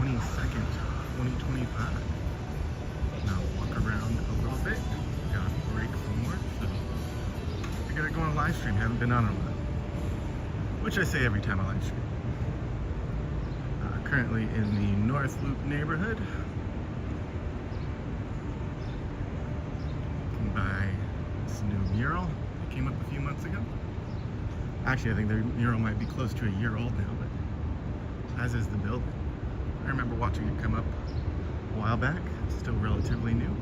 22nd, 2025. Now walk around a little bit. Got a break from work, so I gotta go on a live stream. Haven't been on in a while, which I say every time I live stream. Currently in the North Loop neighborhood. You can buy this new mural that came up a few months ago. Actually, I think the mural might be close to a year old now, but as is the building. I remember watching it come up a while back. It's still relatively new.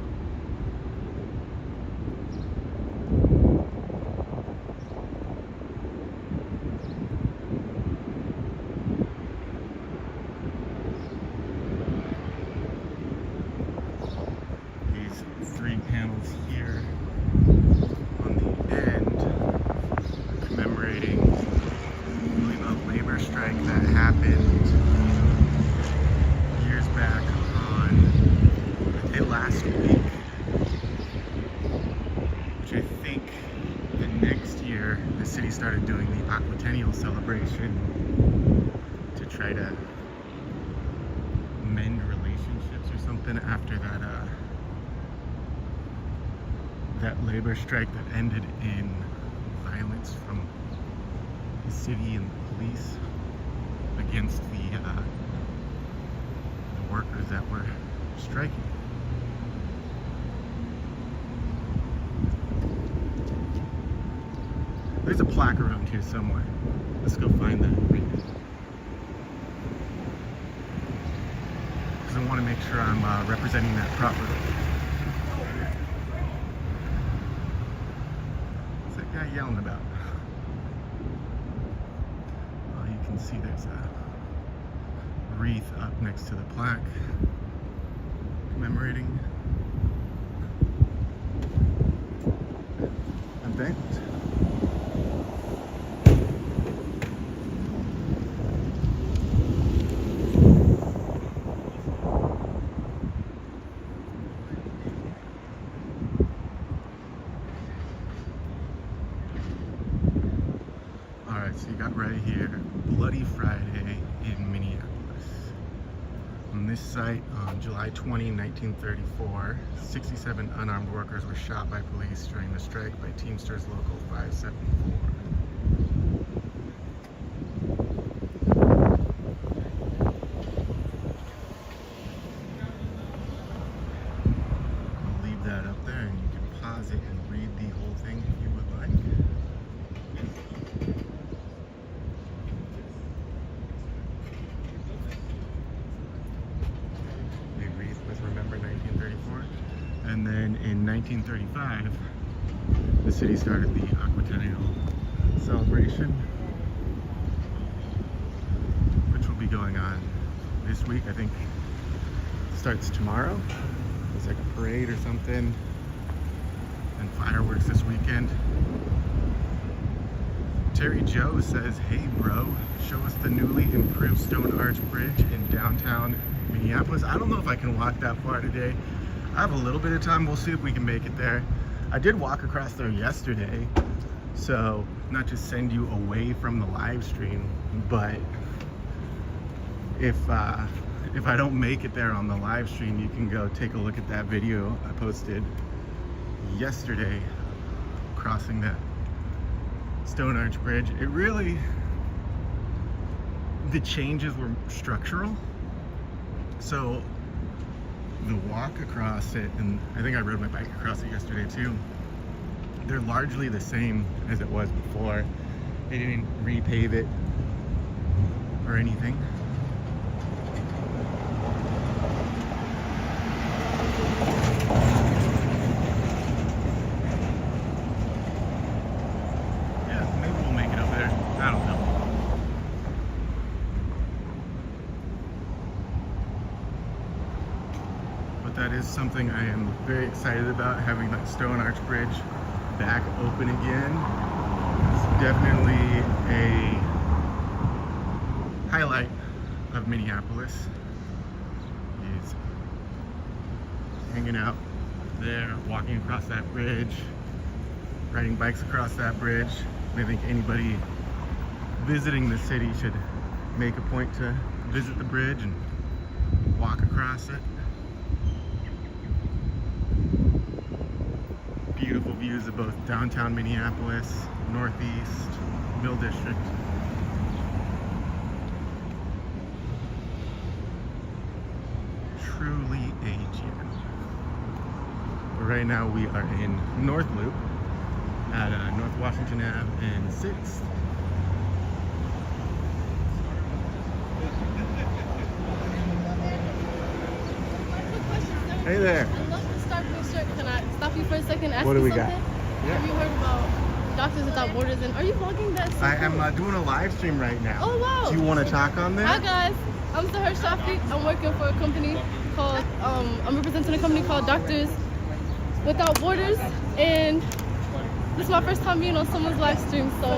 These three panels here on the end commemorating the labor strike that happened years back on, I'd say last week, which I think the next year the city started doing the aquatennial celebration to try to mend relationships or something after that labor strike that ended in violence from the city and the police against the workers that were striking. There's a plaque around here somewhere. Let's go find that. Because I want to make sure I'm representing that properly. What's that guy yelling about? Well, you can see there's a wreath up next to the plaque commemorating event. Alright, so you got right here Bloody Friday in Minneapolis. On this site, on July 20, 1934, 67 unarmed workers were shot by police during the strike by Teamsters Local 574. I'll leave that up there and you can pause it and read the whole thing if you would like. Remember 1934, and then in 1935 the city started the aquatennial celebration, which will be going on this week. I think it starts tomorrow. It's like a parade or something, and fireworks this weekend. Terry Joe says, "Hey bro, show us the newly improved Stone Arch Bridge in downtown Minneapolis." I don't know if I can walk that far today. I have a little bit of time. We'll see if we can make it there. I did walk across there yesterday, so not to send you away from the live stream, but if I don't make it there on the live stream, you can go take a look at that video I posted yesterday crossing that Stone Arch Bridge. It really, the changes were structural. So the walk across it, and I think I rode my bike across it yesterday too, they're largely the same as it was before. They didn't repave it or anything. Yeah, maybe we'll make it over there. I don't know. That is something I am very excited about, having that Stone Arch Bridge back open again. It's definitely a highlight of Minneapolis. Is hanging out there, walking across that bridge, riding bikes across that bridge. I think anybody visiting the city should make a point to visit the bridge and walk across it. Beautiful views of both downtown Minneapolis, Northeast, Mill District. Truly a gem. Right now we are in North Loop at North Washington Ave and 6th. Hey there. I love the Start Blue shirt. Can I stop you for a second and ask What do you we something? got? Yeah. Have you heard about Doctors Without Borders? And are you vlogging that? I am doing a live stream right now. Oh wow. Do you want to talk on there? Hi guys. I'm Sahar Shafi. I'm working for a company called, I'm representing a company called Doctors Without Borders. And this is my first time being on someone's live stream. So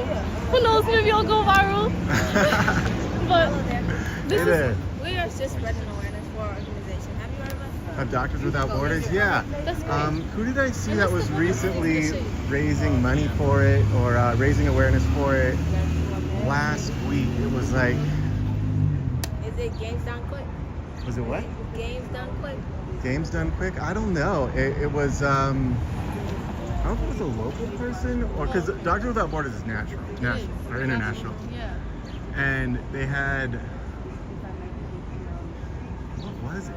who knows, maybe I'll go viral. But this is... We are just spreading awareness for our organization. Have you heard of us? Doctors Without Borders, yeah. That's great. Who did I see And that what's was the purpose of recently this shade? raising money for it or raising awareness for it last week? It was like, Is it Games Done Quick? was it what? Games Done Quick? Games Done Quick? I don't know. It was, I don't know if it was a local person or, because Doctors Without Borders is national or international. Yeah. And they had, what was it?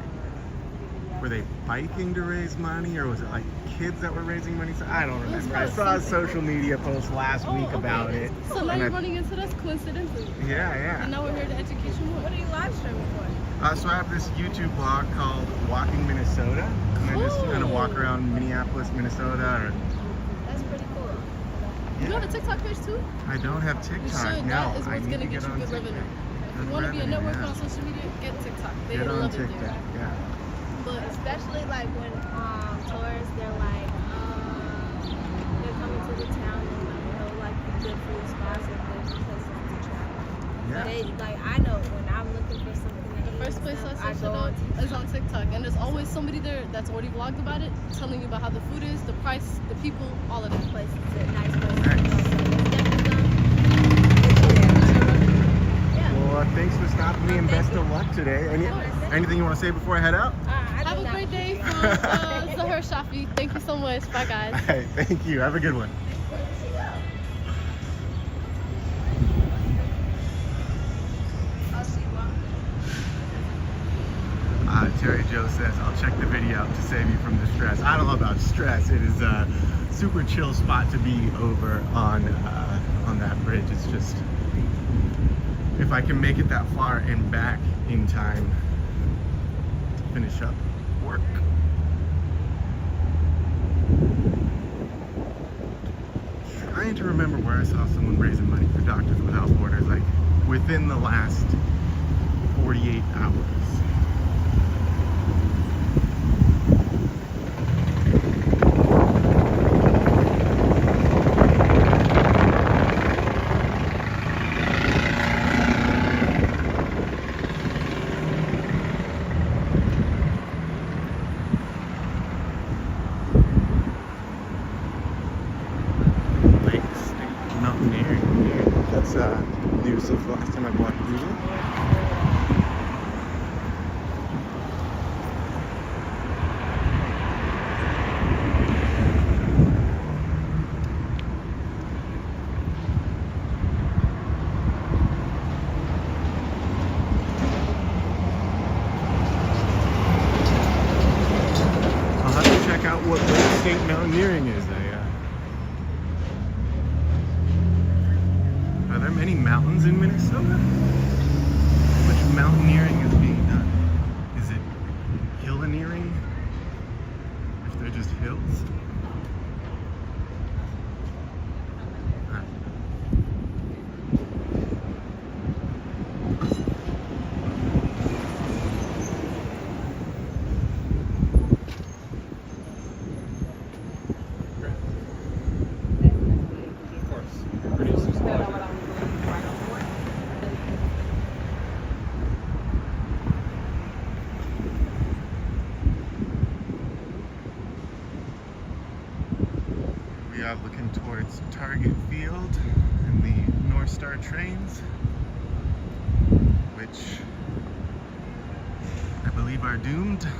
Were they biking to raise money, or was it like kids that were raising money? So I don't remember. I saw a social media post last week about it. So now and you're I- running into this coincidentally. Yeah, And now we're here to educate you more. What are you live streaming for? So I have this YouTube blog called Walking Minnesota, and I just kind of Cool. walk around Minneapolis, Minnesota. Or, That's pretty cool. You have a TikTok page too? I don't have You TikTok. should. No, That is I what's need going to to get you on good TikTok. revenue. If Good you want to be a revenue, networker yeah. on social media, get TikTok. They Get on love it TikTok, there. yeah. But Especially like when tourists, they're like, they're coming to the town and like, you know, like good food spots and there's places to travel. Yeah. They, like, I know when I'm looking for something to eat, the first place I search it go up on is on TikTok. And there's always somebody there that's already vlogged about it, telling you about how the food is, the price, the people, all of that. places, nice places. Nice. Yeah. Well, thanks for stopping me, and best of luck today. Anything you want to say before I head out? Have a great day from Sahar Shafi. Thank you so much. Bye, guys. All right, thank you. Have a good one. Terry Joe says, I'll check the video out to save you from the stress. I don't know about stress. It is a super chill spot to be over on that bridge. It's just, if I can make it that far and back in time to finish up work. Trying to remember where I saw someone raising money for Doctors Without Borders, like within the last 48 hours. Mountaineering. That's new since the last time I walked through it. I'll have to check out what Lake State Mountaineering is. Are there many mountains in Minnesota? How much mountaineering is being done? Is it hillineering? If they're just hills? We are looking towards Target Field and the North Star trains, which I believe are doomed. In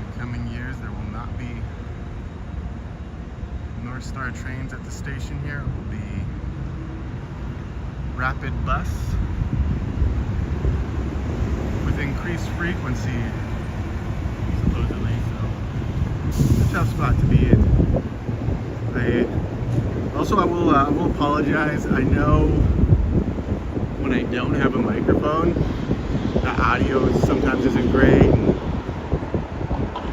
the coming years, there will not be North Star trains at the station here. It will be rapid bus with increased frequency, supposedly. So it's a tough spot to be in. I will apologize. I know when I don't have a microphone, the audio sometimes isn't great.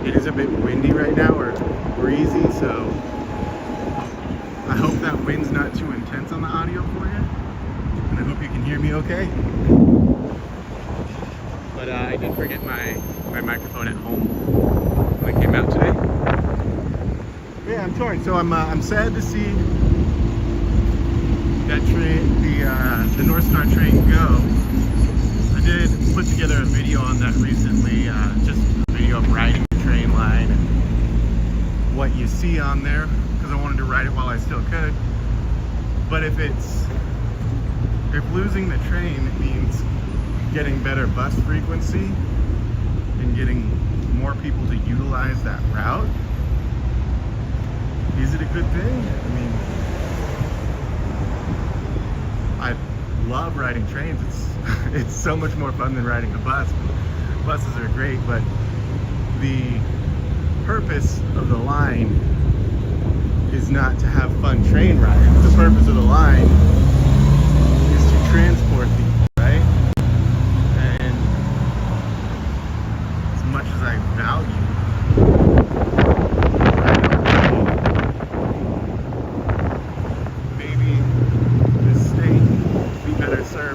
It is a bit windy right now, or breezy, so I hope that wind's not too intense on the audio for you, and I hope you can hear me okay. But I did forget my microphone at home when I came out today. But yeah, I'm torn. So I'm sad to see that train, the North Star train go. I did put together a video on that recently, just a video of riding the train line and what you see on there, because I wanted to ride it while I still could. But if losing the train means getting better bus frequency and getting more people to utilize that route, is it a good thing? I mean, I love riding trains. It's so much more fun than riding a bus. Buses are great, but the purpose of the line is not to have fun train rides. The purpose of the line is to transport people, right? And as much as I value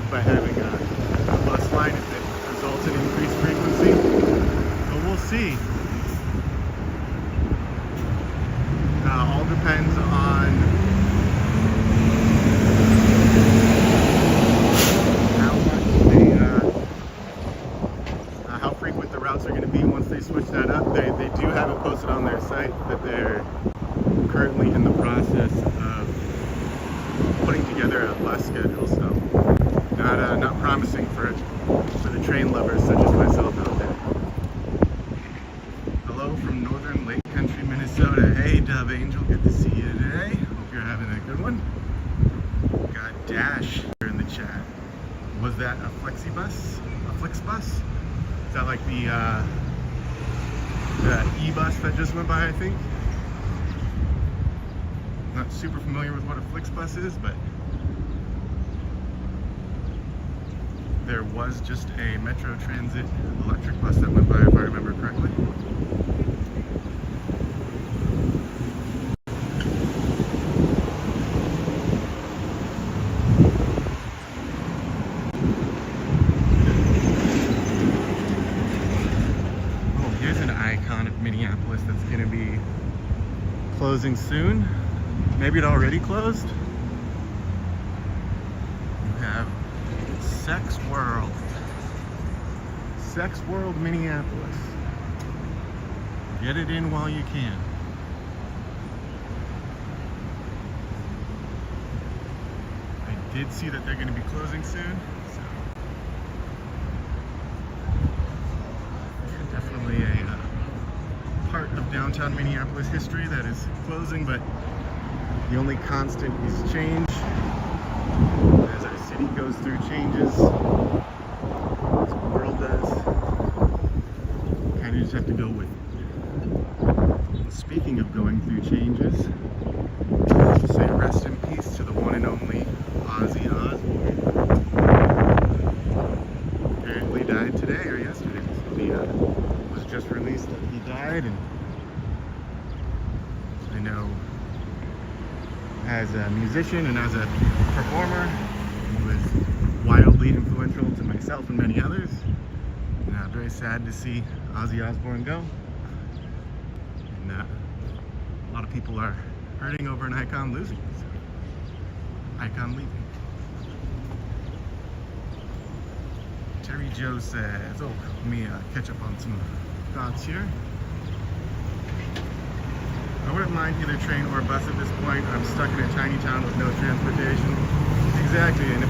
by having a bus line if it results in increased frequency, but we'll see. All depends on how frequent the routes are going to be once they switch that up. They do have it posted on their site that they're currently in the process of putting together a bus schedule, so not promising for the train lovers such as myself out there. Hello from northern Lake Country, Minnesota. Hey, Dove Angel, good to see you today. Hope you're having a good one. Got Dash here in the chat. Was that a Flexibus? A Flixbus? Is that like the e-bus that just went by, I think? Not super familiar with what a Flixbus is, but there was just a Metro Transit electric bus that went by, if I remember correctly. Oh, here's an icon of Minneapolis that's going to be closing soon. Maybe it already closed. You have Sex World. Sex World, Minneapolis. Get it in while you can. I did see that they're going to be closing soon, so definitely a part of downtown Minneapolis history that is closing, but the only constant is change. As our city goes through changes, as the world does, kind of just have to go with it. Speaking of going through changes, let's just say rest in peace to the one and only Ozzy Osbourne. Apparently died today or yesterday. It was just released that he died, and I know as a musician and as a performer, he was wildly influential to myself and many others. And very sad to see Ozzy Osbourne go. And a lot of people are hurting over an icon losing. So, icon leaving. Terry Joe says, oh, let me catch up on some thoughts here. I wouldn't mind either train or bus at this point. I'm stuck in a tiny town with no transportation. Exactly, and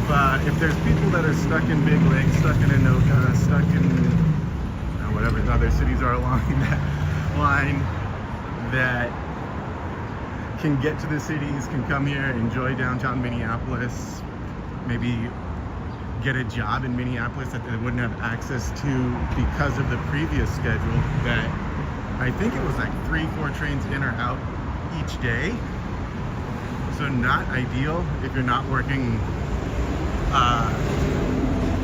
if there's people that are stuck in Big Lake, stuck in Anoka, stuck in whatever other cities are along that line that can get to the cities, can come here, enjoy downtown Minneapolis, maybe get a job in Minneapolis that they wouldn't have access to because of the previous schedule that I think it was like 3-4 trains in or out each day. So not ideal if you're not working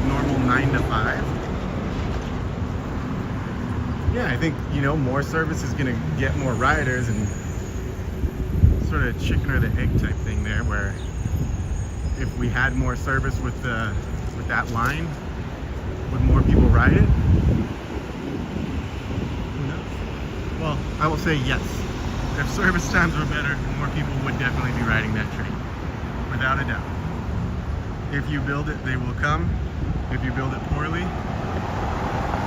normal 9 to 5. Yeah, I think, you know, more service is going to get more riders, and sort of chicken or the egg type thing there, where if we had more service with that line, would more people ride it? Who knows? Well, I will say yes. If service times were better, more people would definitely be riding that train, without a doubt. If you build it, they will come. If you build it poorly,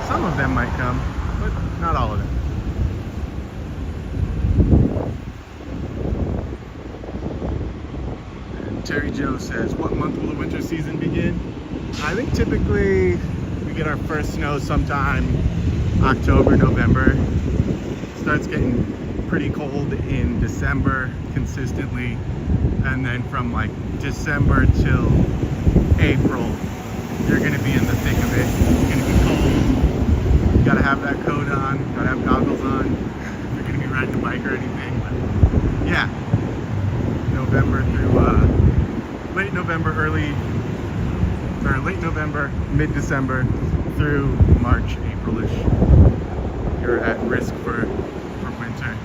some of them might come, but not all of them. And Terry Joe says, what month will the winter season begin? I think typically we get our first snow sometime October, November. Starts getting pretty cold in December consistently, and then from like December till April you're going to be in the thick of it. It's going to be cold. You got to have that coat on, got to have goggles on if you're going to be riding a bike or anything. But yeah, November through late November, late November, mid-December through March, April-ish, you're at risk for winter.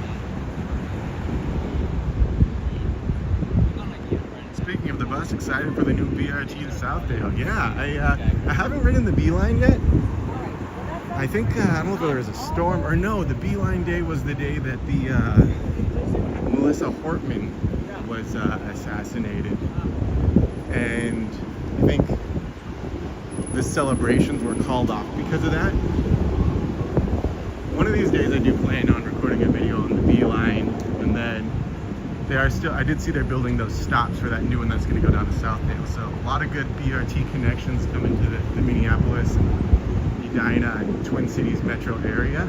Speaking of the bus, excited for the new BRT in Southdale. Yeah, I haven't ridden the B-line yet. I think, I don't know if there was a storm, or no, the B-line day was the day that the Melissa Hortman was assassinated. And I think the celebrations were called off because of that. One of these days I do plan on recording a video on the B-line, and then they are still, I did see they're building those stops for that new one that's going to go down to Southdale. So a lot of good BRT connections coming to the Minneapolis, Edina, and Twin Cities metro area.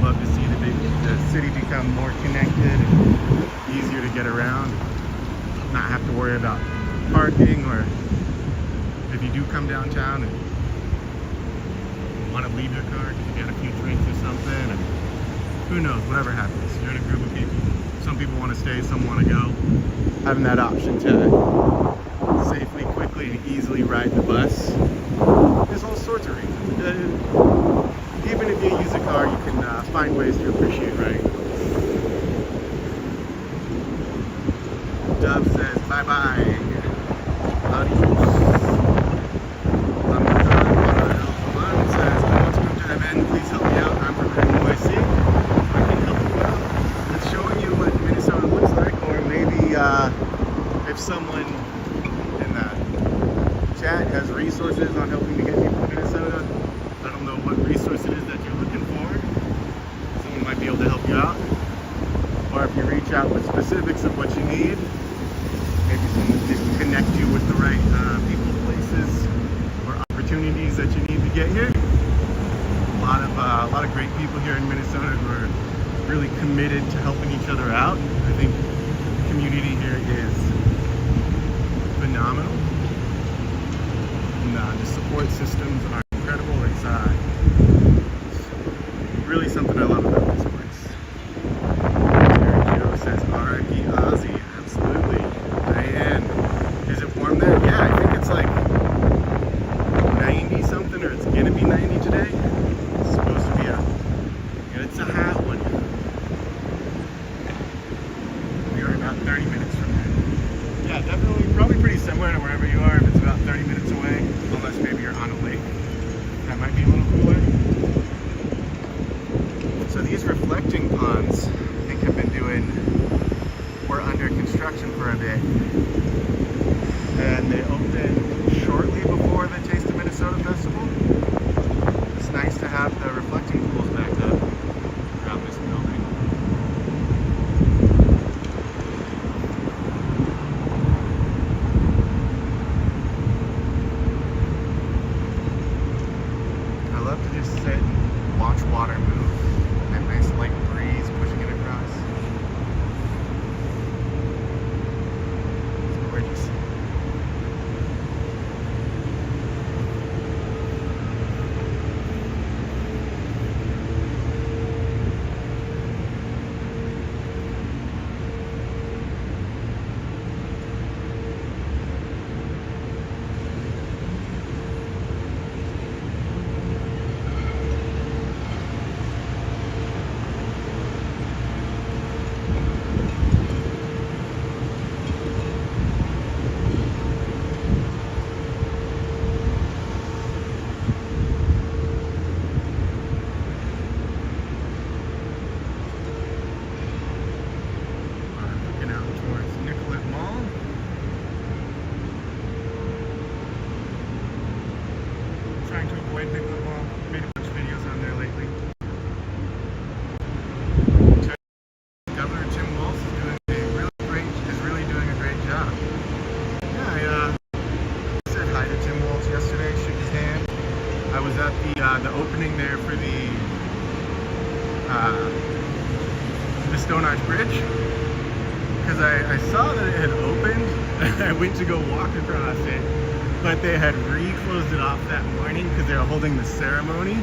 Love to see the city become more connected and easier to get around. Not have to worry about parking, or if you do come downtown and want to leave your car, get a few drinks or something, and who knows, whatever happens. You're in a group of people. Some people want to stay, some want to go. Having that option to safely, quickly, and easily ride the bus, there's all sorts of reasons. Even if you use a car, you can find ways to appreciate riding the bus. Dove says, bye-bye. Adios. Please help me out. I'm from NYC. I can help you out. It's showing you what Minnesota looks like, or maybe if someone in the chat has resources on helping to get people to Minnesota. I don't know what resource it is that you're looking for. Someone might be able to help you out. Or if you reach out with specifics of what you need, maybe someone can connect you with the right people, places, or opportunities that you need to get here. A lot of great people here in Minnesota who are really committed to helping each other out. I think the community here is phenomenal. And the support systems are incredible. It's really something I love about this place. Terry Joe says, R.I.P. Ozzy. Absolutely. Diane, is it warm there? Yeah, I think it's like 90 something, or it's gonna be 90 today. It's supposed to be it's a hot one. We are about 30 minutes from there. Yeah, definitely, probably pretty similar to wherever you are. If it's about 30 minutes away, unless maybe you're on a lake, that might be a little cooler. So these reflecting ponds, I think were under construction for a bit, and they opened shortly before the Taste of Minnesota Festival. It's nice to have the reflecting pools back up around this building. watch water move. That nice light breeze pushing it across. It's gorgeous. Trying to avoid Nicollet Mall. Made a bunch of videos on there lately. Governor Tim Walz is really doing a great job. Yeah, I said hi to Tim Walz yesterday, shook his hand. I was at the opening there for the Stone Arch Bridge because I saw that it had opened and I went to go walk across it. But they had re-closed it off that morning because they were holding the ceremony.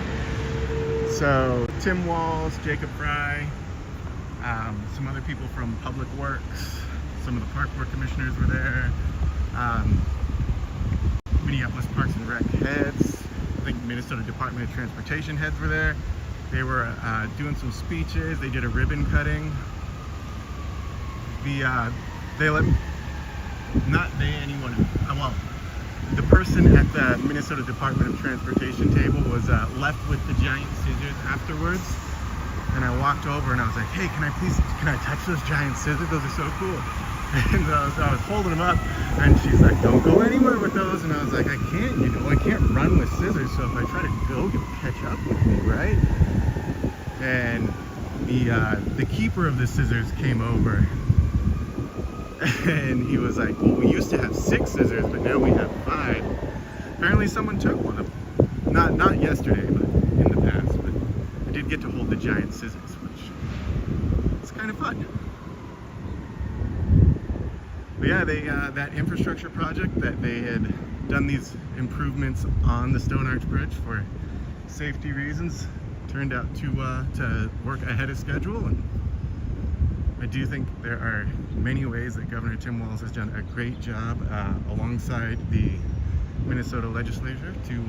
So Tim Walz, Jacob Fry, some other people from Public Works, some of the park board commissioners were there, Minneapolis Parks and Rec heads, I think Minnesota Department of Transportation heads were there. They were doing some speeches, they did a ribbon cutting. The person at the Minnesota Department of Transportation table was left with the giant scissors afterwards, and I walked over and I was like, hey, can I touch those giant scissors? Those are so cool. And I was holding them up, and she's like, don't go anywhere with those. And I was like, I can't run with scissors, so if I try to go, you'll catch up with me, right? And the keeper of the scissors came over, and he was like, well, we used to have 6 scissors, but now we have 5. Apparently someone took one of them. Not yesterday, but in the past. But I did get to hold the giant scissors, which is kind of fun. But yeah, that infrastructure project that they had done these improvements on the Stone Arch Bridge for safety reasons turned out to work ahead of schedule, and I do think there are many ways that Governor Tim Walz has done a great job alongside the Minnesota legislature to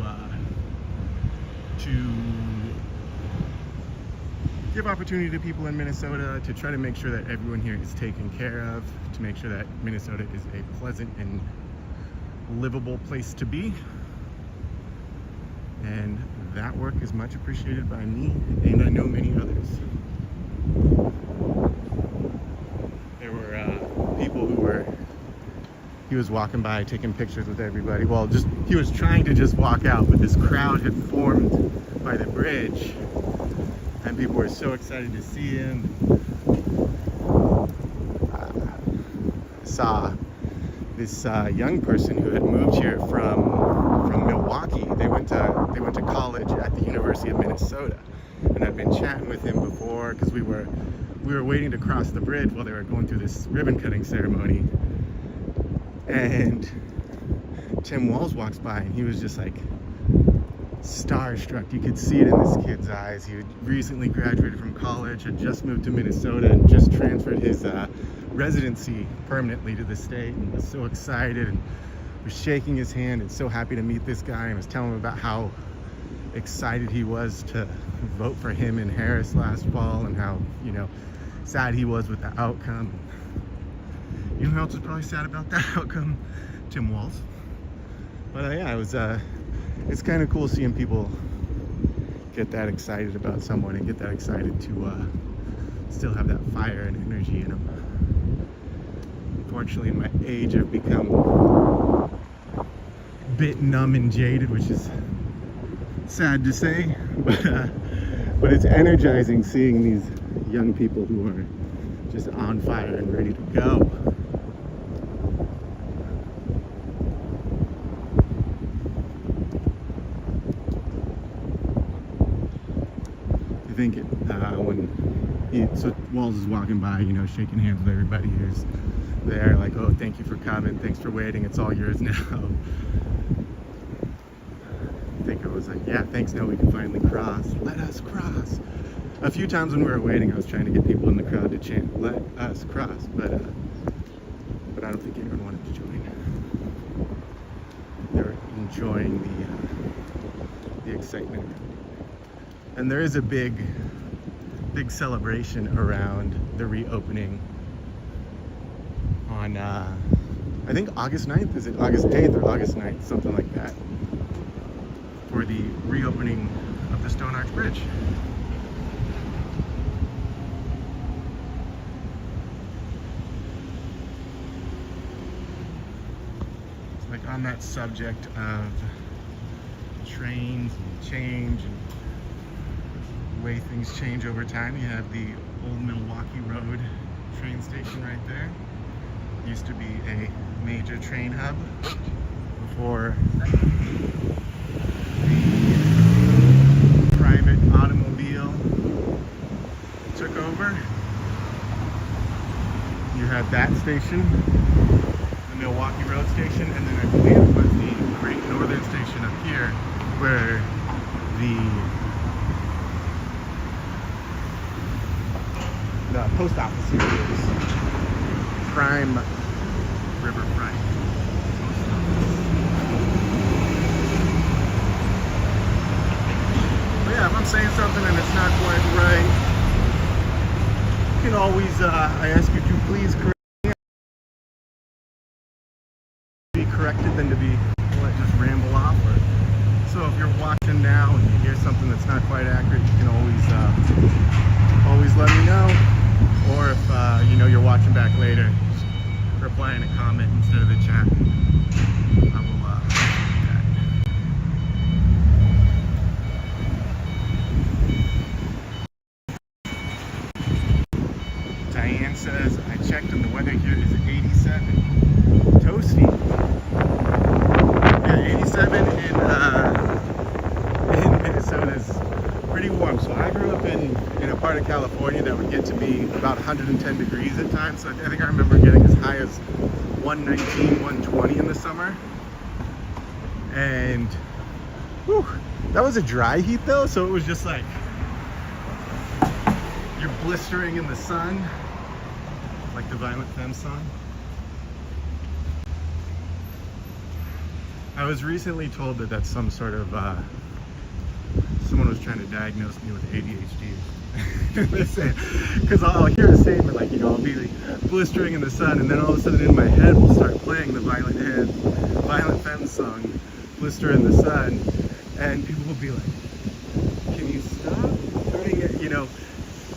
give opportunity to people in Minnesota, to try to make sure that everyone here is taken care of, to make sure that Minnesota is a pleasant and livable place to be. And that work is much appreciated by me, and I know many others. There were people he was walking by taking pictures with everybody. Well, he was trying to just walk out, but this crowd had formed by the bridge, and people were so excited to see him. Saw this young person who had moved here from Milwaukee. They went to college at the University of Minnesota, and I've been chatting with him before because we were waiting to cross the bridge while they were going through this ribbon cutting ceremony, and Tim Walz walks by and he was just like starstruck. You could see it in this kid's eyes. He had recently graduated from college, had just moved to Minnesota, and just transferred his residency permanently to the state, and was so excited and was shaking his hand and so happy to meet this guy, and was telling him about how excited he was to vote for him in Harris last fall, and how, sad he was with the outcome. You know who else was probably sad about that outcome? Tim Walz. But yeah, it's kind of cool seeing people get that excited about someone and get that excited to still have that fire and energy in them. Unfortunately, in my age, I've become a bit numb and jaded, which is sad to say, but it's energizing seeing these young people who are just on fire and ready to go. think so Walls is walking by, you know, shaking hands with everybody who's there, like, oh, thank you for coming, thanks for waiting, it's all yours now. I think it was like, yeah, thanks, now we can finally cross, let us cross. A few times when we were waiting, I was trying to get people in the crowd to chant, let us cross, but I don't think anyone wanted to join. They were enjoying the excitement. And there is a big celebration around the reopening on, I think August 9th, is it August 8th or August 9th, something like that, for the reopening of the Stone Arch Bridge. It's like on that subject of trains and change and the way things change over time, you have the old Milwaukee Road train station right there. Used to be a major train hub before the private automobile took over. You had that station, the Milwaukee Road station, and then I believe it was the Great Northern Station up here, where the post office here is. Prime Riverfront. But yeah, if I'm saying something and it's not quite right, you can always, I ask you to please correct me. Be corrected than to be just ramble off. So if you're watching now and you hear something that's not quite accurate, you can always let me know. Or if you know, you're watching back later, just reply in a comment instead of the chat. I will appreciate that. Diane says, I checked and the weather here is 87. Toasty. Yeah, 87 in Minnesota is pretty warm. So I grew up in a part of California that would get to be about 110 degrees at times. So I think I remember getting as high as 119, 120 in the summer. And whew, that was a dry heat though, so it was just like you're blistering in the sun, like the Violent Femme song. I was recently told that that's some sort of someone was trying to diagnose me with ADHD. Because I'll hear a statement like, you know, I'll be blistering in the sun, and then all of a sudden in my head will start playing the Violent Femme song, Blister in the Sun, and people will be like, can you stop putting it, you know,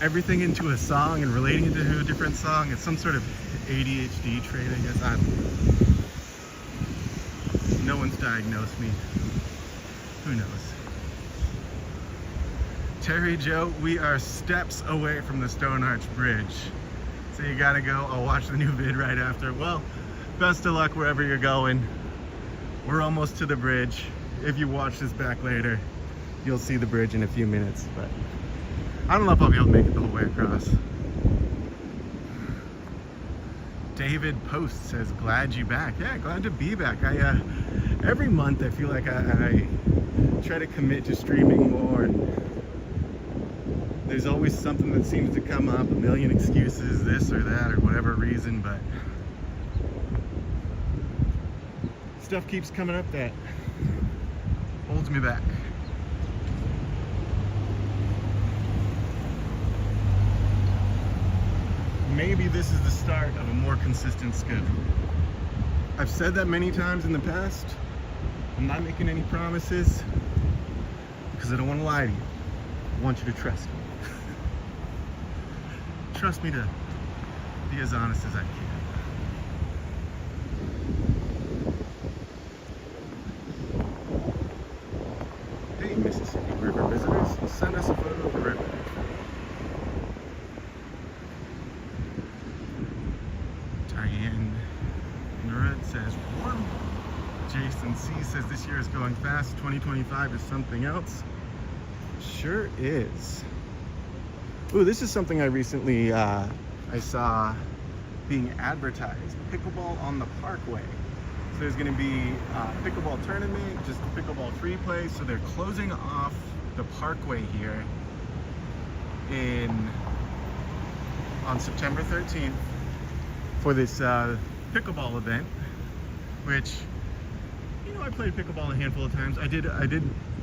everything into a song and relating it to a different song? It's some sort of ADHD trait, I guess. I don't know. No one's diagnosed me. Who knows? Terry Joe, we are steps away from the Stone Arch Bridge. So you gotta go. I'll watch the new vid right after. Well, best of luck wherever you're going. We're almost to the bridge. If you watch this back later, you'll see the bridge in a few minutes, but I don't know if I'll be able to make it the whole way across. David Post says, glad you back. Yeah, glad to be back. Every month I feel like I try to commit to streaming more, and there's always something that seems to come up, a million excuses, this or that, or whatever reason, but stuff keeps coming up that holds me back. Maybe this is the start of a more consistent schedule. I've said that many times in the past. I'm not making any promises because I don't want to lie to you. I want you to trust me. Trust me to be as honest as I can. Hey, Mississippi River visitors, send us a photo of the river. Diane Nurid says warm. Jason C says this year is going fast. 2025 is something else. Sure is. Ooh, this is something I recently I saw being advertised. Pickleball on the Parkway. So there's going to be a pickleball tournament, just pickleball free play. So they're closing off the Parkway here on September 13th for this pickleball event, which, you know, I played pickleball a handful of times. I did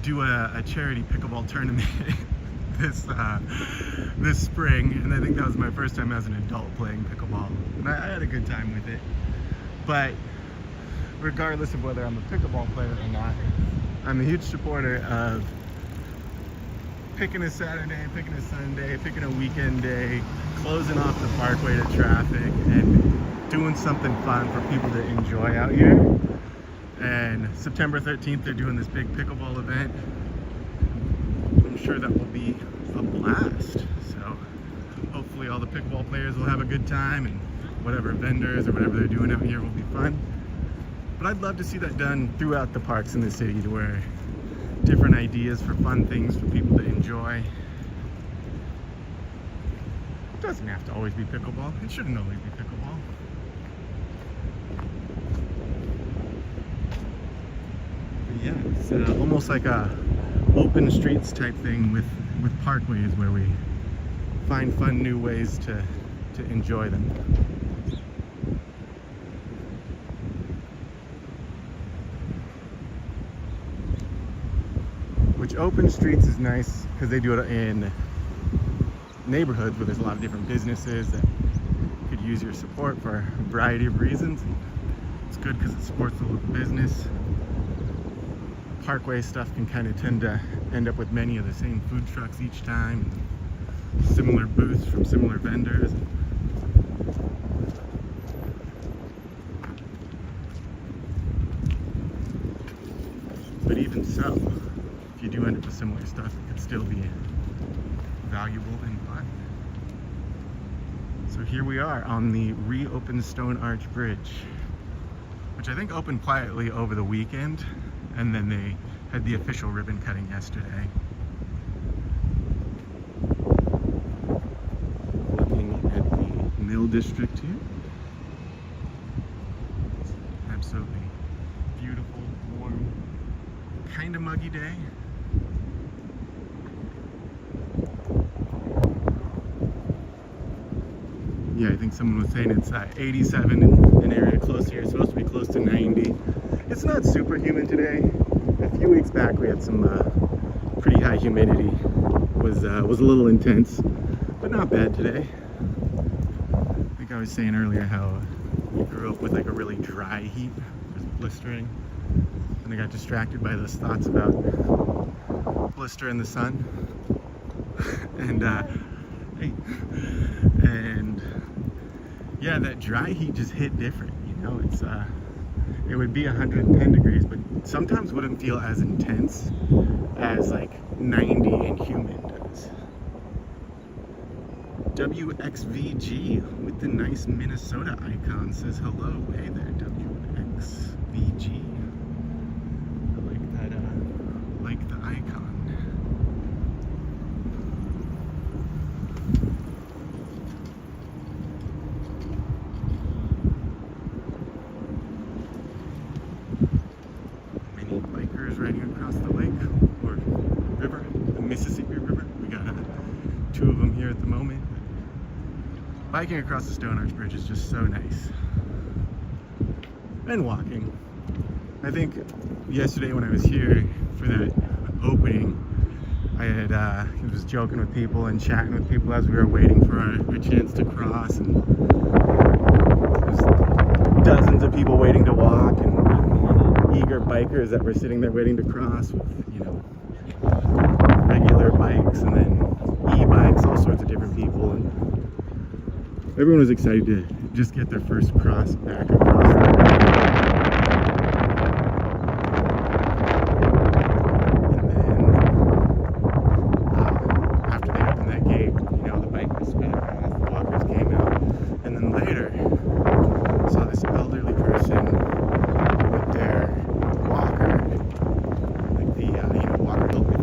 do a charity pickleball tournament this spring, and I think that was my first time as an adult playing pickleball, and I had a good time with it. But regardless of whether I'm a pickleball player or not, I'm a huge supporter of picking a Saturday, picking a Sunday, picking a weekend day, closing off the Parkway to traffic, and doing something fun for people to enjoy out here. And September 13th, they're doing this big pickleball event. I'm sure that will be a blast. So hopefully all the pickleball players will have a good time, and whatever vendors or whatever they're doing out here will be fun. But I'd love to see that done throughout the parks in the city, to where different ideas for fun things for people to enjoy. It doesn't have to always be pickleball. It shouldn't always be pickleball. But yeah, it's almost like a open streets type thing with parkways, where we find fun new ways to enjoy them. Which open streets is nice because they do it in neighborhoods where there's a lot of different businesses that could use your support for a variety of reasons. It's good because it supports the local business. Parkway stuff can kind of tend to end up with many of the same food trucks each time, similar booths from similar vendors. But even so, if you do end up with similar stuff, it could still be valuable and fun. So here we are on the reopened Stone Arch Bridge, which I think opened quietly over the weekend, and then they had the official ribbon cutting yesterday. Looking at the Mill District here. It's absolutely beautiful, warm, kind of muggy day. Yeah, I think someone was saying it's 87 in an area close here. It's supposed to be close to 90. It's not super humid today. A few weeks back we had some pretty high humidity. Was a little intense, but not bad today. I think I was saying earlier how we grew up with like a really dry heat, just blistering. And I got distracted by those thoughts about blister in the sun. And yeah, that dry heat just hit different, you know. It's it would be 110 degrees, but sometimes wouldn't feel as intense as like 90 and humid does. WXVG with the nice Minnesota icon says hello. Hey there, WXVG. I like that, like the icon. Many bikers riding across the lake, or river, the Mississippi River. We got 2 of them here at the moment. Biking across the Stone Arch Bridge is just so nice. And walking. I think yesterday when I was here for that opening, I was joking with people and chatting with people as we were waiting for our chance to cross, and there's dozens of people waiting to walk, and eager bikers that were sitting there waiting to cross with, you know, regular bikes and then e-bikes, all sorts of different people, and everyone was excited to just get their first cross back across the road. And then after they opened that gate, you know, the bikers sped across, the walkers came out, and then later I saw this elderly person with their walker, like the you know, walker helmet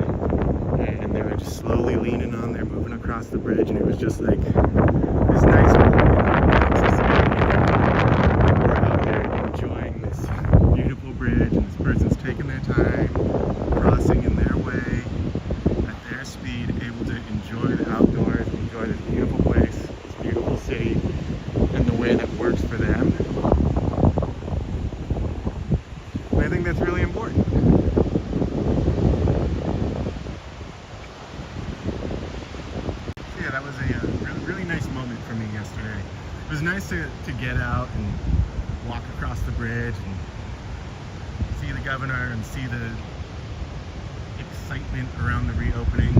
thing, and they were just slowly leaning on there, moving across across the bridge, and it was just like this nice moment of accessibility. We're out there enjoying this beautiful bridge, and this person's taking their time, crossing in their way, at their speed, able to enjoy the outdoors, enjoy this beautiful place, this beautiful city, and the way that works for them. And I think that's really important. Yeah, that was a really nice moment for me yesterday. It was nice to get out and walk across the bridge and see the governor and see the excitement around the reopening.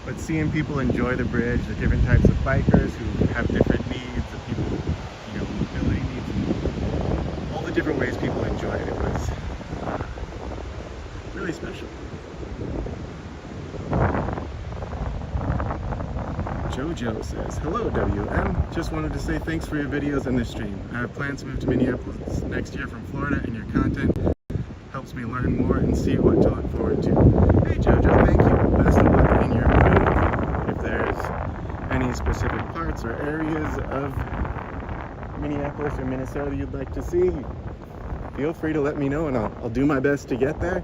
But seeing people enjoy the bridge, the different types of bikers who have different needs, the people, you know, mobility needs, and all the different ways people enjoy it, it was really special. Jojo says, hello WM, just wanted to say thanks for your videos and this stream. I have plans to move to Minneapolis next year from Florida, and your content helps me learn more and see what to look forward to. Hey Jojo, thank you. Best of luck in your move. If there's any specific parts or areas of Minneapolis or Minnesota you'd like to see, feel free to let me know, and I'll do my best to get there.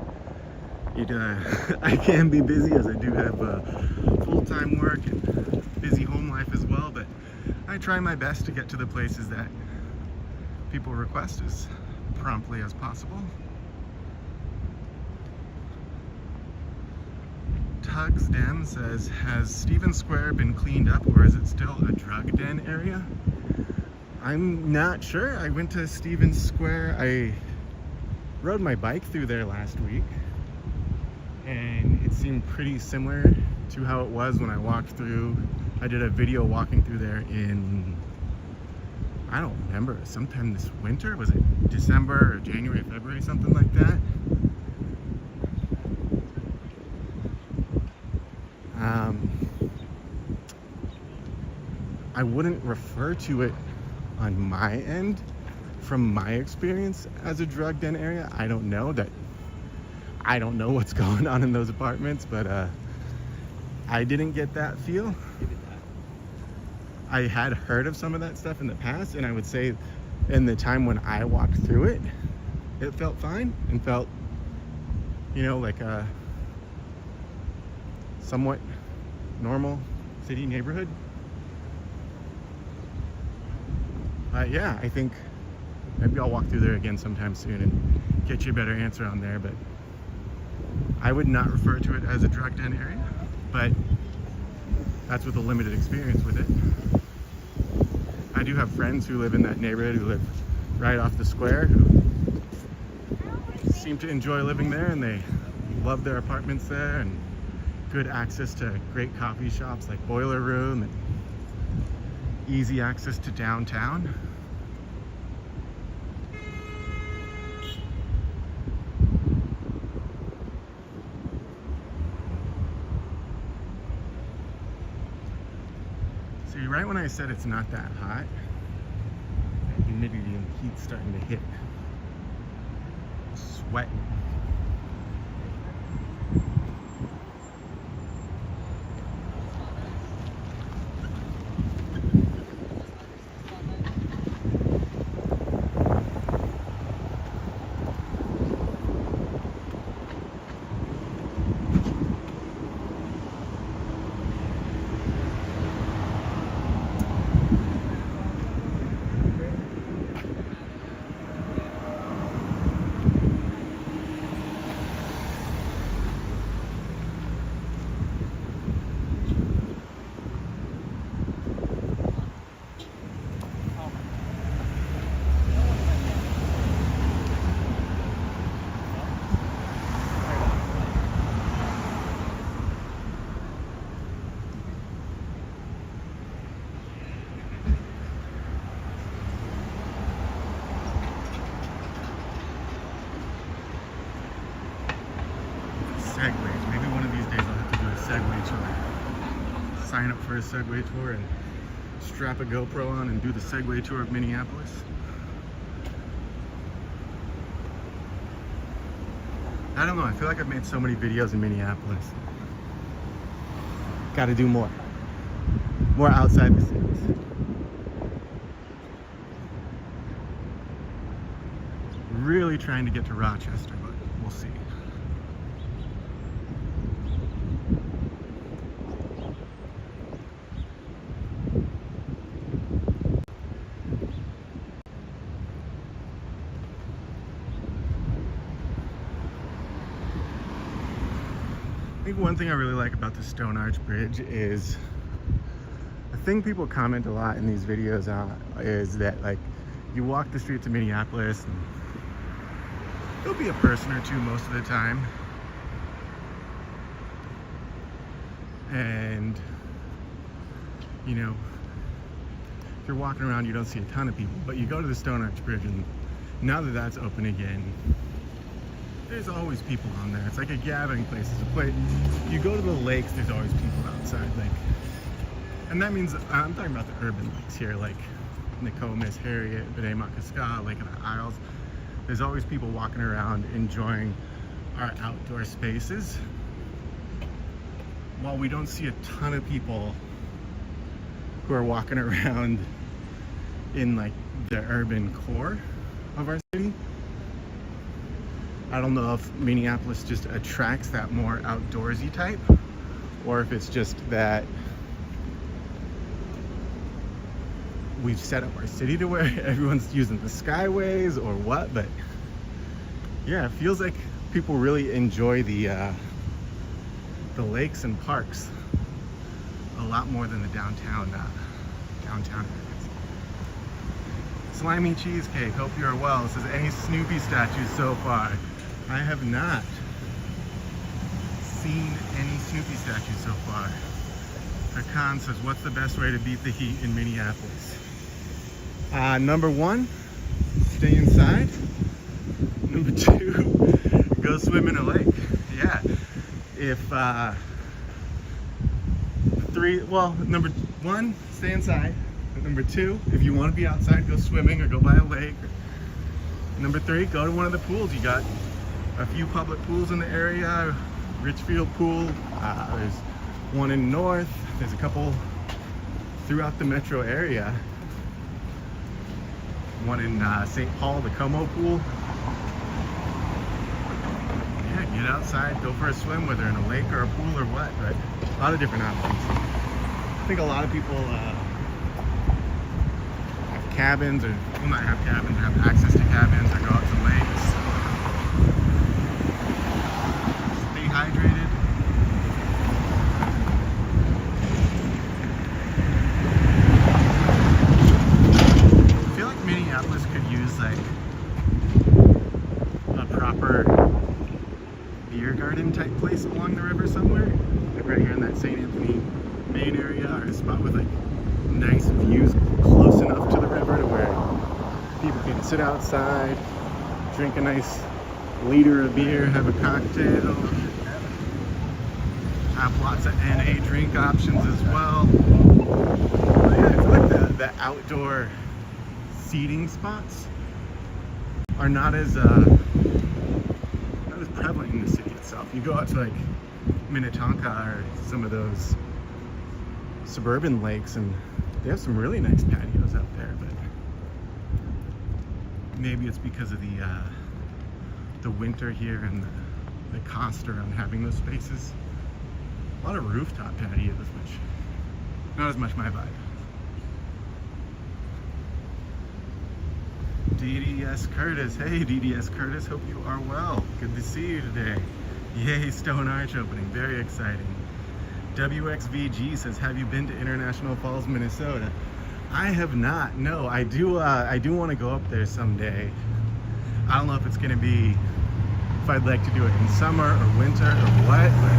I can be busy, as I do have full-time work and busy home life as well, but I try my best to get to the places that people request as promptly as possible. Tugs Den says, has Stevens Square been cleaned up, or is it still a drug den area? I'm not sure. I went to Stevens Square. I rode my bike through there last week, and it seemed pretty similar to how it was when I walked through. I did a video walking through there in, I don't remember, sometime this winter. Was it December or January, February, something like that? I wouldn't refer to it on my end, from my experience, as a drug den area. I don't know what's going on in those apartments, but I didn't get that feel. I had heard of some of that stuff in the past, and I would say in the time when I walked through it, it felt fine and felt, you know, like a somewhat normal city neighborhood. Yeah, I think maybe I'll walk through there again sometime soon and get you a better answer on there, but I would not refer to it as a drug den area, but that's with a limited experience with it. I do have friends who live in that neighborhood, who live right off the square, who seem to enjoy living there, and they love their apartments there, and good access to great coffee shops like Boiler Room, and easy access to downtown. See, right when I said it's not that hot, that humidity and heat's starting to hit. Sweating. Segways. Maybe one of these days I'll have to do a Segway tour. Sign up for a Segway tour and strap a GoPro on and do the Segway tour of Minneapolis. I don't know, I feel like I've made so many videos in Minneapolis. Got to do more outside the cities. Really trying to get to Rochester, but we'll see. I think one thing I really like about the Stone Arch Bridge is the thing people comment a lot in these videos on is that, like, you walk the streets of Minneapolis and there'll be a person or two most of the time, and you know, if you're walking around you don't see a ton of people, but you go to the Stone Arch Bridge and now that that's open again, there's always people on there. It's like a gathering place. It's a place, you go to the lakes, there's always people outside, like, and that means, I'm talking about the urban lakes here, like Nokomis, Harriet, Minneapolis, Lake of the Isles. There's always people walking around enjoying our outdoor spaces. While we don't see a ton of people who are walking around in like the urban core of our city, I don't know if Minneapolis just attracts that more outdoorsy type, or if it's just that we've set up our city to where everyone's using the skyways or what, but yeah, it feels like people really enjoy the lakes and parks a lot more than the downtown areas. Slimy Cheesecake, hope you are well. It says, any Snoopy statues so far? I have not seen any Snoopy statues so far. Khan says, what's the best way to beat the heat in Minneapolis? Number one, stay inside. Number two, go swim in a lake. Yeah. Number one, stay inside. Number two, if you want to be outside, go swimming or go by a lake. Number three, go to one of the pools. You got a few public pools in the area. Richfield Pool, there's one in North, there's a couple throughout the metro area. One in St. Paul, the Como Pool. Yeah, get outside, go for a swim, whether in a lake or a pool or what, but a lot of different options. I think a lot of people have cabins, or well, not have cabins, have access to cabins, or go out to lakes. Stay hydrated. I feel like Minneapolis could use like a proper beer garden type place along the river somewhere, like right here in that St. Anthony main area, or a spot with like nice views close enough to the river to where people can sit outside, drink a nice liter of beer, have a cocktail, have lots of NA drink options as well. But yeah, I feel like the outdoor seating spots are not as prevalent in the city itself. You go out to like Minnetonka or some of those suburban lakes and they have some really nice patios out there, but maybe it's because of the winter here and the cost around having those spaces. A lot of rooftop patios, which not as much my vibe. DDS Curtis, hey DDS Curtis, hope you are well. Good to see you today. Yay, Stone Arch opening, very exciting. WXVG says, have you been to International Falls, Minnesota? I have not, no. I do want to go up there someday. I don't know if it's going to be, if I'd like to do it in summer or winter or what, but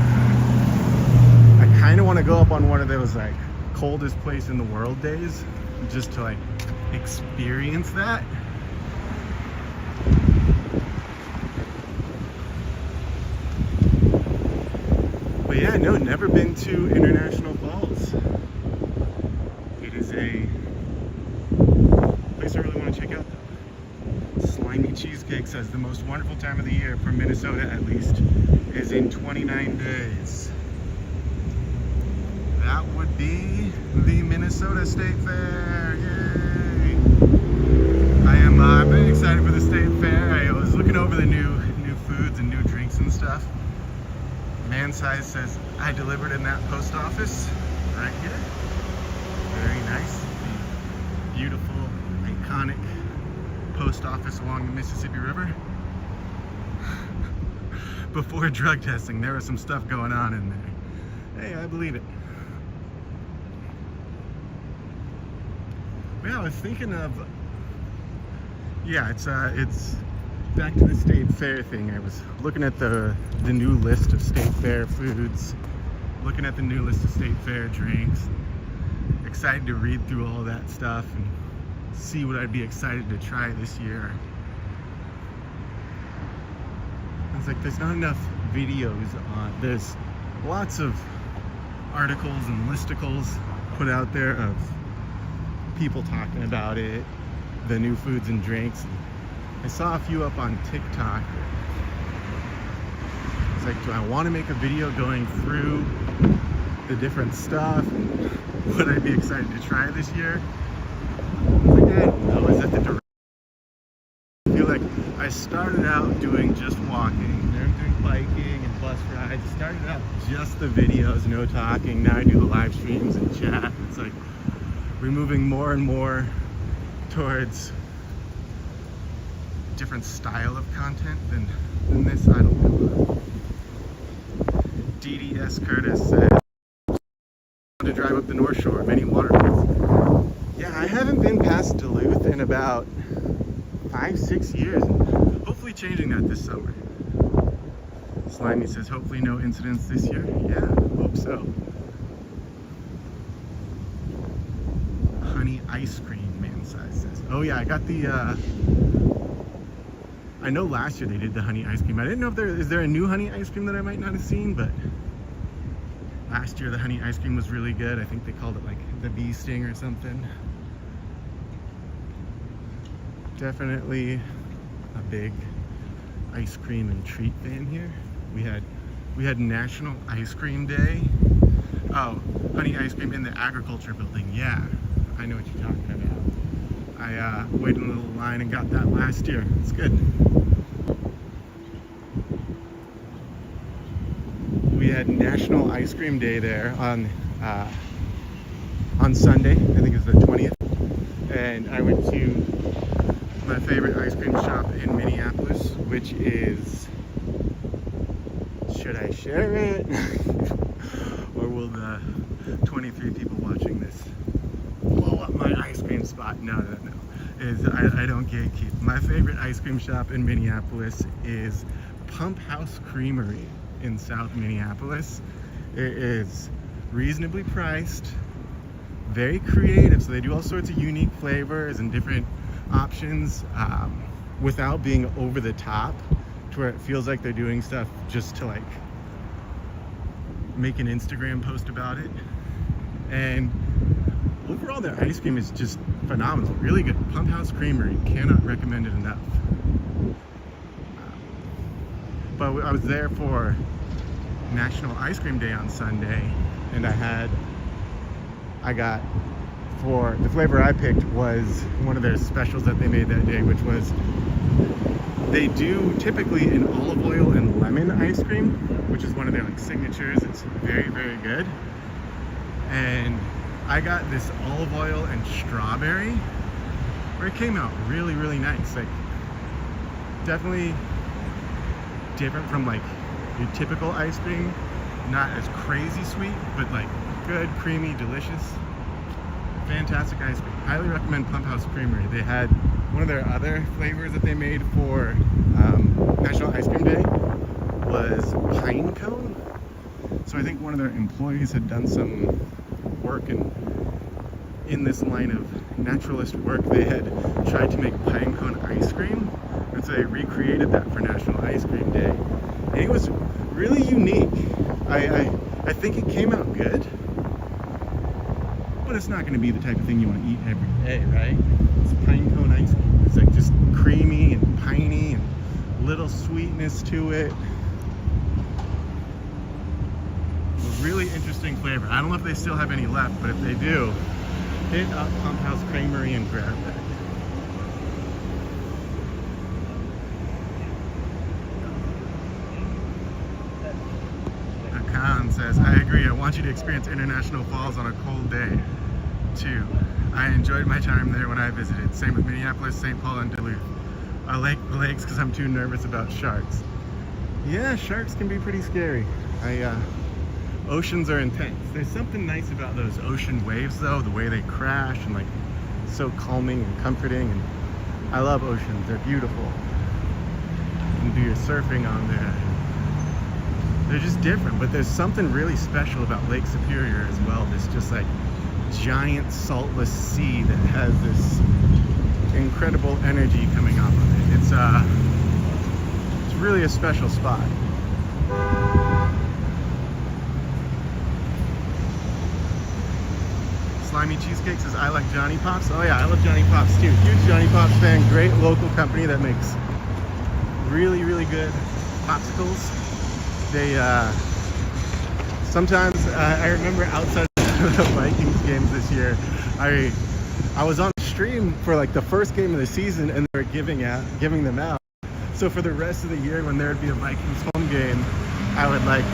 I kind of want to go up on one of those like coldest place in the world days, just to like experience that. But yeah, no, never been to International Falls. It is a place I really want to check out though. Slimy Cheesecake says the most wonderful time of the year for Minnesota at least is in 29 days. that would be the Minnesota State Fair. Yay! I'm very excited for the State Fair. I was looking over the new foods and new drinks and stuff. Man size says I delivered in that post office right here. Very nice. The beautiful, iconic post office along the Mississippi River. Before drug testing, there was some stuff going on in there. Hey, I believe it. Yeah, I was thinking of, yeah, it's back to the State Fair thing. I was looking at the new list of State Fair foods, looking at the new list of State Fair drinks. Excited to read through all that stuff and see what I'd be excited to try this year. It's like there's not enough videos on. There's lots of articles and listicles put out there of people talking about it, the new foods and drinks. I saw a few up on TikTok. It's like, do I want to make a video going through the different stuff and what I'd be excited to try this year? Like, I don't know. Is that the direction? I feel like I started out doing just walking, then doing biking and bus rides. I started out just the videos, no talking. Now I do the live streams and chat. It's like we're moving more and more towards different style of content than this. I don't know. DDS Curtis said to drive up the North Shore, many waterfalls. Yeah, I haven't been past Duluth in about 5-6 years. Hopefully changing that this summer. Slimy says hopefully no incidents this year. Yeah, hope so. Honey ice cream, man size says. Oh yeah, I got the I know last year they did the honey ice cream. I didn't know if is there a new honey ice cream that I might not have seen, but last year the honey ice cream was really good. I think they called it like the bee sting or something. Definitely a big ice cream and treat fan here. We had National Ice Cream Day. Oh, honey ice cream in the agriculture building. Yeah, I know what you're talking about. I waited in a little line and got that last year. It's good. We had National Ice Cream Day there on Sunday. I think it's the 20th. And I went to my favorite ice cream shop in Minneapolis, which is, should I share it? Or will the 23 people watching this blow up my ice cream spot? No. I don't gatekeep. My favorite ice cream shop in Minneapolis is Pump House Creamery in South Minneapolis. It is reasonably priced, very creative, so they do all sorts of unique flavors and different options without being over the top to where it feels like they're doing stuff just to like make an Instagram post about it. And overall their ice cream is just phenomenal, really good. Pump House Creamery, cannot recommend it enough. But I was there for National Ice Cream Day on Sunday, and I got, for the flavor I picked was one of their specials that they made that day, which was, they do typically an olive oil and lemon ice cream, which is one of their like signatures. It's very, very good. And I got this olive oil and strawberry, where it came out really, really nice. Like, definitely different from like your typical ice cream. Not as crazy sweet, but like good, creamy, delicious. Fantastic ice cream. Highly recommend Pump House Creamery. They had one of their other flavors that they made for National Ice Cream Day was pine cone. So I think one of their employees had done some work in this line of naturalist work. They had tried to make pine cone ice cream, and so they recreated that for National Ice Cream Day. And it was really unique. I think it came out good, but it's not going to be the type of thing you want to eat every day, right? It's pine cone ice cream. It's like just creamy and piney and little sweetness to it. really interesting flavor. I don't know if they still have any left, but if they do, hit up Pump House Creamery and grab that. Khan says, I agree. I want you to experience International Falls on a cold day, too. I enjoyed my time there when I visited. Same with Minneapolis, St. Paul, and Duluth. I like the lakes because I'm too nervous about sharks. Yeah, sharks can be pretty scary. Oceans are intense. There's something nice about those ocean waves, though, the way they crash and like so calming and comforting. And I love oceans. They're beautiful. You can do your surfing on there. They're just different, but there's something really special about Lake Superior as well. This just like giant saltless sea that has this incredible energy coming off of it. It's really a special spot. Slimy Cheesecake says, I like Johnny Pops. Oh yeah, I love Johnny Pops too. Huge Johnny Pops fan. Great local company that makes really, really good popsicles. They sometimes I remember outside of the Vikings games this year, I was on stream for like the first game of the season, and they were giving them out. So for the rest of the year, when there would be a Vikings home game, I would like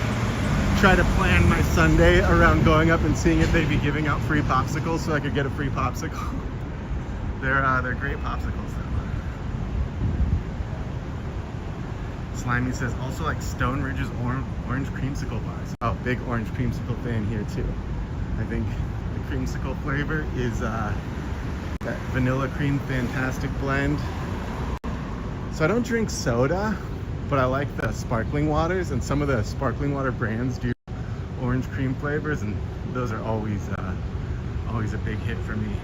try to plan my Sunday around going up and seeing if they'd be giving out free popsicles, so I could get a free popsicle. They're great popsicles though. Slimy says, also like Stone Ridge's orange creamsicle bars. Oh, big orange creamsicle fan here too. I think the creamsicle flavor is that vanilla cream fantastic blend. So I don't drink soda, but I like the sparkling waters, and some of the sparkling water brands do orange cream flavors, and those are always a big hit for me.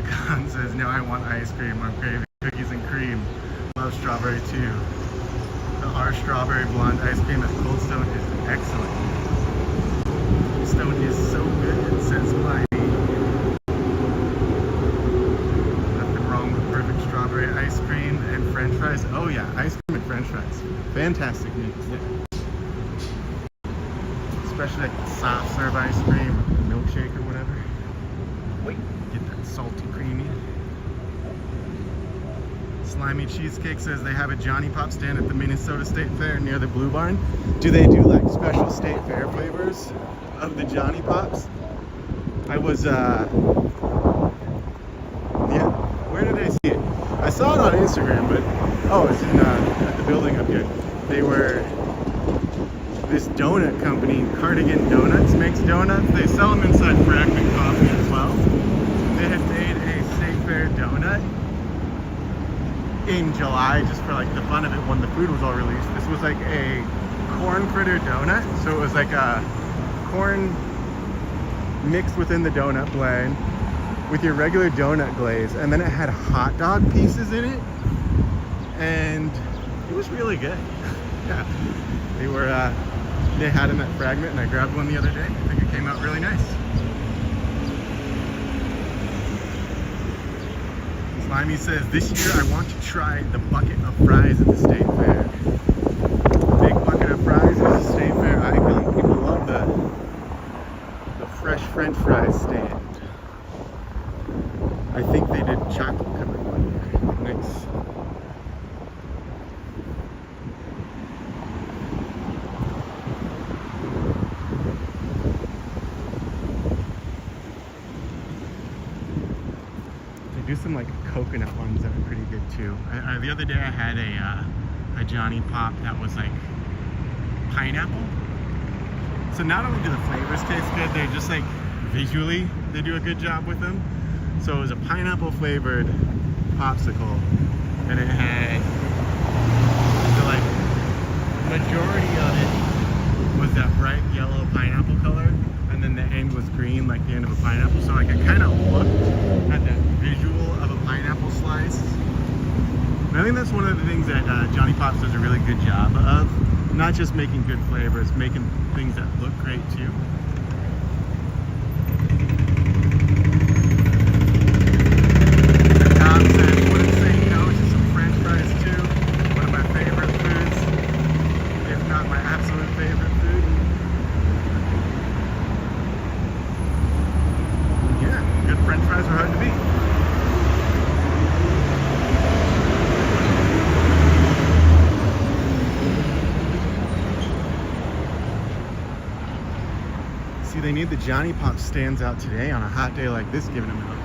Khan says, no, I want ice cream. I'm craving cookies and cream. Love strawberry too. Our strawberry blonde ice cream at Cold Stone is excellent. Cold Stone is so good, says Spidey. Nothing wrong with perfect strawberry ice cream and french fries. Oh yeah, ice cream and french fries. Fantastic meats, yeah. Especially like the soft serve ice cream, milkshake or whatever. Wait, get that salty creamy. Slimy Cheesecake says they have a Johnny Pop stand at the Minnesota State Fair near the Blue Barn. Do they do like special state fair flavors of the Johnny Pops? I was, yeah, where did I see it? I saw it on Instagram, but, oh, it's in, at the building up here. They were, this donut company, Cardigan Donuts, makes donuts. They sell them inside Fragment Coffee as well. They had made a state fair donut in July, just for like the fun of it when the food was all released. This was like a corn fritter donut, so it was like a corn mixed within the donut blend with your regular donut glaze, and then it had hot dog pieces in it, and it was really good. Yeah, they were they had them at Fragment, and I grabbed one the other day. I think it came out really nice. Slimy says, this year I want to try the bucket of fries at the State Fair. Big bucket of fries is a State Fair icon. People love the fresh French fries stand. I think they did chocolate covered one year. Nice. Do some like coconut ones that are pretty good too. The other day I had a Johnny Pop that was like pineapple. So not only do the flavors taste good, they're just like visually they do a good job with them. So it was a pineapple flavored popsicle, and it had the like majority of it was that bright yellow pineapple color, and then the end was green like the end of a pineapple. So like it kind of looked at that visual of a pineapple slice. And I think that's one of the things that Johnny Pops does a really good job of. Not just making good flavors, making things that look great too. Tom says, wouldn't say no to some French fries too. One of my favorite foods. See, they need the Johnny Pop stands out today on a hot day like this, giving them out.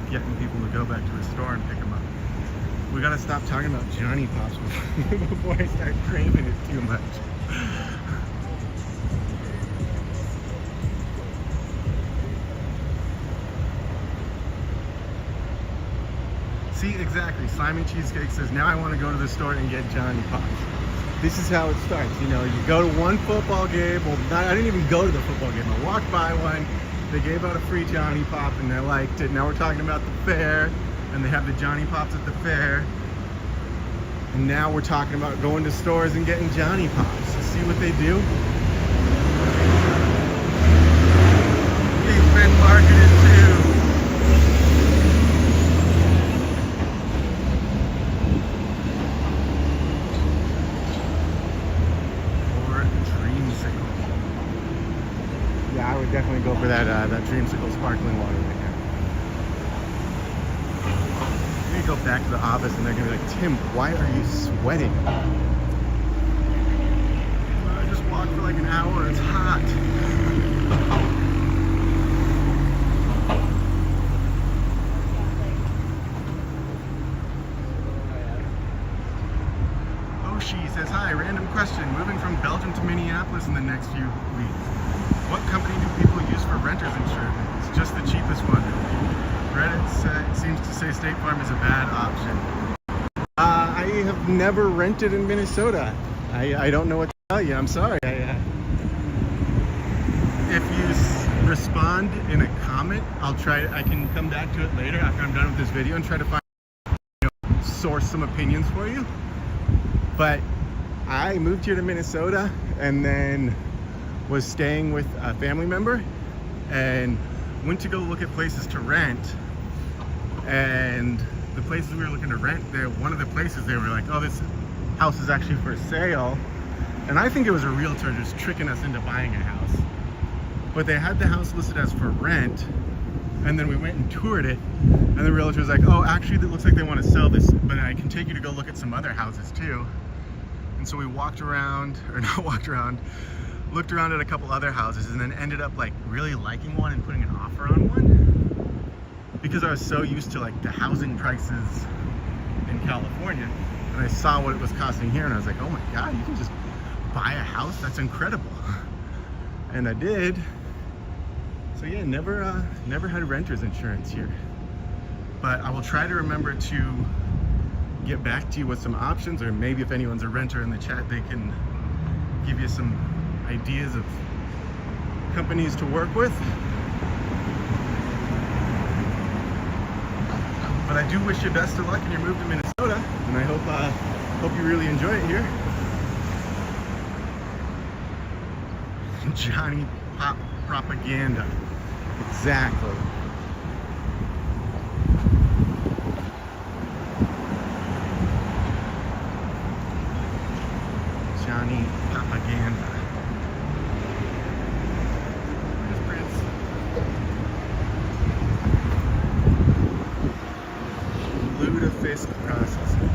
Getting people to go back to a store and pick them up. We gotta stop talking about Johnny Pops before I start craving it too much. See, exactly. Simon Cheesecake says, now I want to go to the store and get Johnny Pops. This is how it starts. You know, you go to one football game. Well, I didn't even go to the football game. I walked by one. They gave out a free Johnny Pop and I liked it. Now we're talking about the fair, and they have the Johnny Pops at the fair. And now we're talking about going to stores and getting Johnny Pops. See what they do? We've been marketed too. I would definitely go for that dreamsicle sparkling water right now. I'm gonna go back to the office and they're gonna be like, Tim, why are you sweating? I just walked for like an hour, it's hot. Oh, she says, hi, random question. Moving from Belgium to Minneapolis in the next few weeks. What company do people use for renter's insurance? It's just the cheapest one. Reddit seems to say State Farm is a bad option. I have never rented in Minnesota. I don't know what to tell you. I'm sorry. If you respond in a comment, I can come back to it later after I'm done with this video and try to find, source some opinions for you. But I moved here to Minnesota and then was staying with a family member and went to go look at places to rent, and the places we were looking to rent, one of the places they were like, oh, this house is actually for sale, and I think it was a realtor just tricking us into buying a house, but they had the house listed as for rent, and then we went and toured it, and the realtor was like, oh, actually it looks like they want to sell this, but I can take you to go look at some other houses too. And so we looked around at a couple other houses and then ended up like really liking one and putting an offer on one, because I was so used to like the housing prices in California, and I saw what it was costing here and I was like, oh my god, you can just buy a house? That's incredible. And I did. So yeah, never had renter's insurance here, but I will try to remember to get back to you with some options, or maybe if anyone's a renter in the chat, they can give you some ideas of companies to work with. But I do wish you best of luck in your move to Minnesota, and I hope you really enjoy it here. Johnny Pop propaganda. Exactly. Johnny propaganda. Lutefisk processing.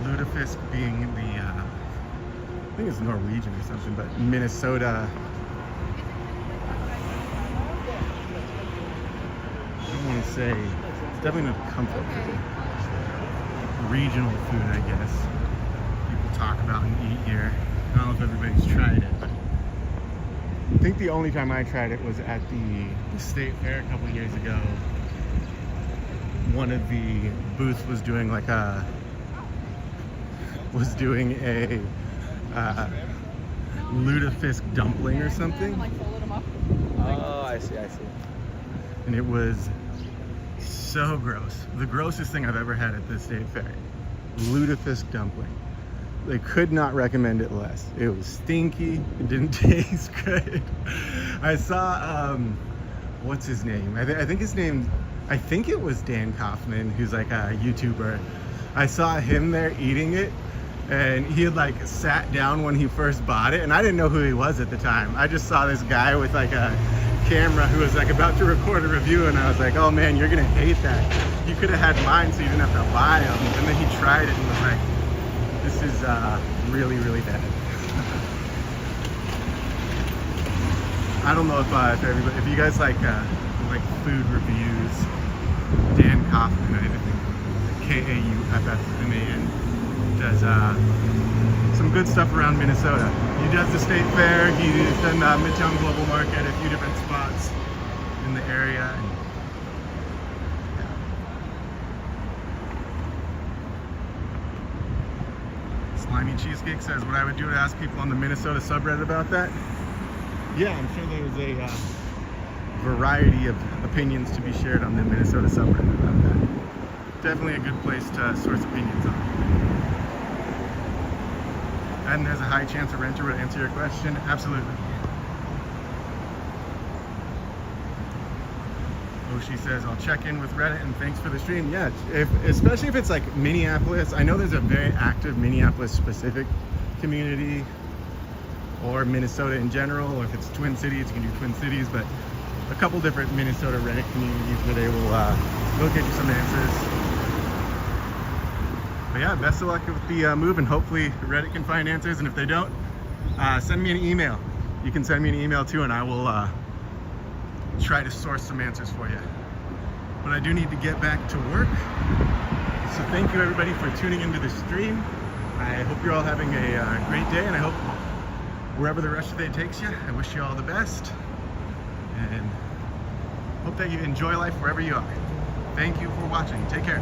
Lutefisk being the, I think it's Norwegian or something, but Minnesota. I don't want to say, it's definitely not comfort food. Regional food, I guess. People talk about and eat here. I don't know if everybody's tried it, but I think the only time I tried it was at the state fair a couple years ago. One of the booths was doing like a lutefisk dumpling or something. Oh, I see. And it was so gross. The grossest thing I've ever had at the state fair. Lutefisk dumpling. They could not recommend it less. It was stinky. It didn't taste good. I saw, what's his name? I think his name, I think it was Dan Kaufman, who's like a YouTuber. I saw him there eating it, and he had like sat down when he first bought it, and I didn't know who he was at the time. I just saw this guy with like a camera who was like about to record a review, and I was like, oh man, you're gonna hate that. you could have had mine so you didn't have to buy them. And then he tried it and was like, this is really, really bad. I don't know if you guys like food reviews, Dan Kaufman, I think Kauffman, does some good stuff around Minnesota. He does the state fair, he's done Midtown Global Market, a few different spots in the area. And, yeah. Slimy Cheesecake says, what I would do to ask people on the Minnesota subreddit about that? Yeah, I'm sure there's a variety of opinions to be shared on the Minnesota subreddit about that. Definitely a good place to source opinions on. And there's a high chance a renter would answer your question. Absolutely. Oshi says, I'll check in with Reddit and thanks for the stream. Yeah, especially if it's like Minneapolis. I know there's a very active Minneapolis specific community, or Minnesota in general, or if it's Twin Cities, you can do Twin Cities, but a couple different Minnesota Reddit communities where they will they'll get you some answers. But yeah, best of luck with the move, and hopefully Reddit can find answers, and if they don't, send me an email. You can send me an email too, and I will try to source some answers for you. But I do need to get back to work. So thank you everybody for tuning into the stream. I hope you're all having a great day, and I hope wherever the rest of the day takes you, I wish you all the best. And hope that you enjoy life wherever you are. Thank you for watching. Take care.